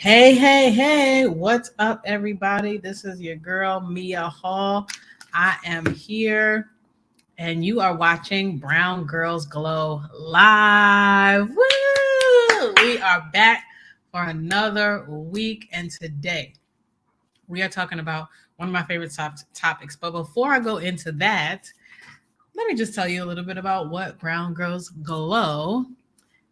Hey, what's up, everybody? This is your girl, Mia Hall. I am here, and you are watching Brown Girls Glow live. Woo! We are back for another week, and today we are talking about one of my favorite topics. But before I go into that, let me just tell you a little bit about what Brown Girls Glow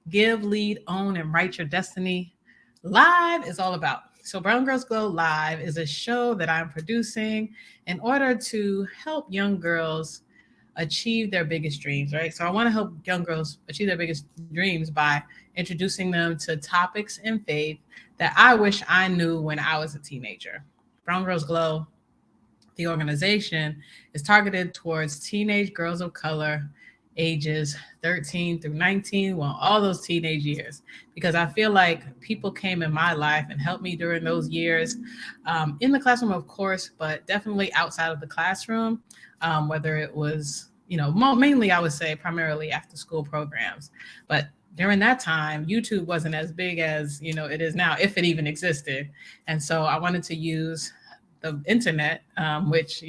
Give, Lead, Own, and Write Your Destiny Live is all about. So, Brown Girls Glow Live is a show that I'm producing in order to help young girls achieve their biggest dreams, right? So, I want to help young girls achieve their biggest dreams by introducing them to topics in faith that I wish I knew when I was a teenager. Brown Girls Glow, the organization, is targeted towards teenage girls of color ages 13 through 19, well, all those teenage years, because I feel like people came in my life and helped me during those years, in the classroom, of course, but definitely outside of the classroom, whether it was, mainly I would say primarily after school programs. But during that time, YouTube wasn't as big as, it is now, if it even existed. And so I wanted to use the internet, which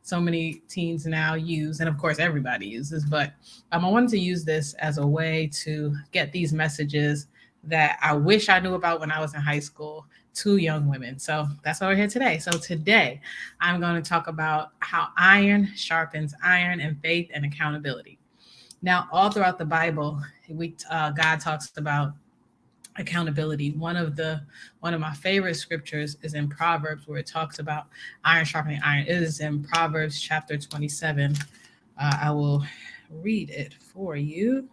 so many teens now use, and of course everybody uses. But I wanted to use this as a way to get these messages that I wish I knew about when I was in high school to young women. So that's why we're here today. So today I'm going to talk about how iron sharpens iron, and faith and accountability. Now, all throughout the Bible, God talks about accountability. One of my favorite scriptures is in Proverbs, where it talks about iron sharpening iron. It is in Proverbs chapter 27. I will read it for you.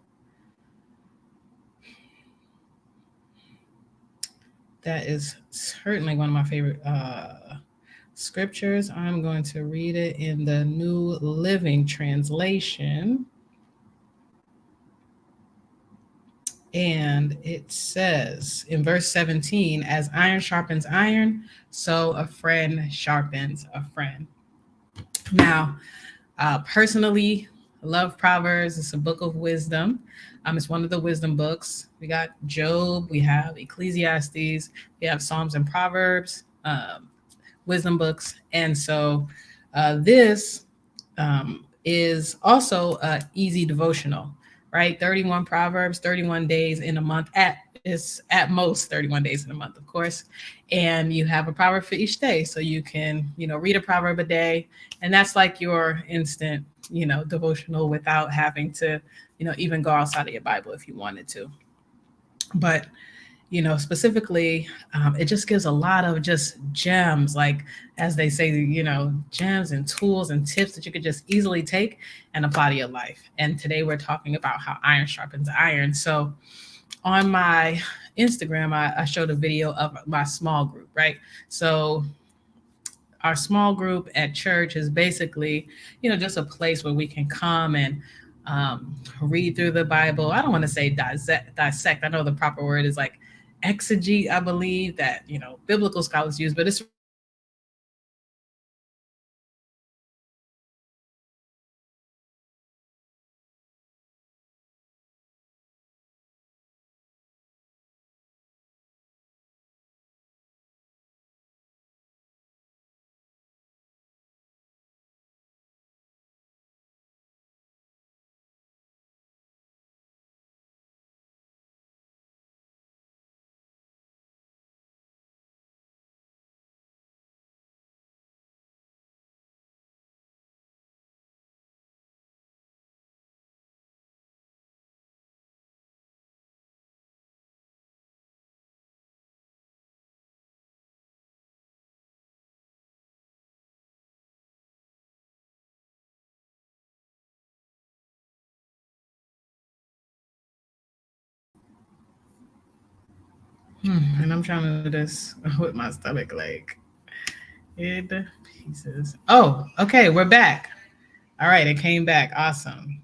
That is certainly one of my favorite scriptures. I'm going to read it in the New Living Translation. And it says in verse 17, as iron sharpens iron, so a friend sharpens a friend. Now, personally, I love Proverbs. It's a book of wisdom. It's one of the wisdom books. We got Job, we have Ecclesiastes, we have Psalms and Proverbs, wisdom books. And so this is also an easy devotional, right? 31 Proverbs, 31 days in a month. At most 31 days in a month, of course. And you have a proverb for each day. So you can, read a proverb a day. And that's like your instant, devotional without having to, even go outside of your Bible if you wanted to. But specifically, it just gives a lot of just gems, like, as they say, gems and tools and tips that you could just easily take and apply to your life. And today we're talking about how iron sharpens iron. So on my Instagram, I showed a video of my small group, right? So our small group at church is basically, just a place where we can come and read through the Bible. I don't want to say dissect. I know the proper word is like exegete, I believe, that biblical scholars use, but it's and I'm trying to do this with my stomach, like, in pieces. Oh, okay, we're back. All right, it came back. Awesome.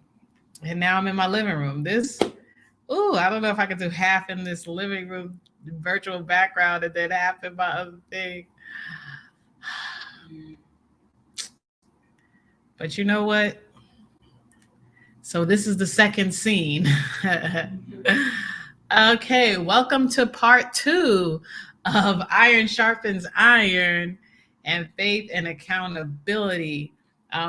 And now I'm in my living room. I don't know if I could do half in this living room virtual background and then half in my other thing. But you know what? So this is the second scene. Okay, welcome to part 2 of Iron Sharpens Iron and Faith and Accountability.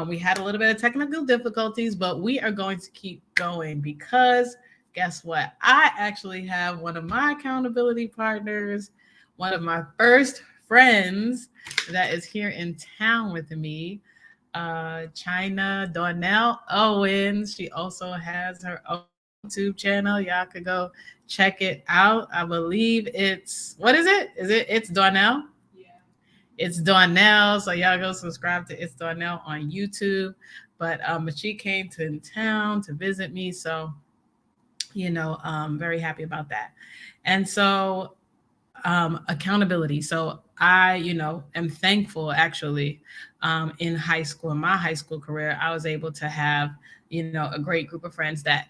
We had a little bit of technical difficulties, but we are going to keep going because guess what? I actually have one of my accountability partners, one of my first friends that is here in town with me, China Donnell Owens. She also has her own YouTube channel. Y'all could go check it out. I believe it's what is it? Is it it's Donnell? It's Donnell. So y'all go subscribe to It's Donnell on YouTube. But she came to town to visit me. So, very happy about that. And so accountability. So I, am thankful actually in high school, in my high school career, I was able to have, a great group of friends that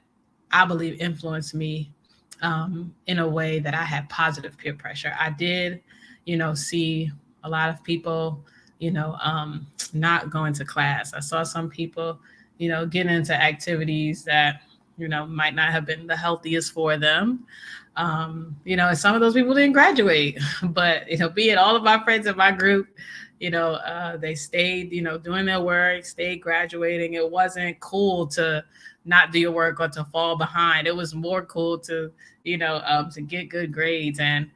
I believe influenced me in a way that I had positive peer pressure. I did, see a lot of people, not going to class. I saw some people, getting into activities that, might not have been the healthiest for them. And some of those people didn't graduate, but be it all of my friends in my group, they stayed, doing their work, stayed graduating. It wasn't cool to not do your work or to fall behind. It was more cool to, to get good grades. And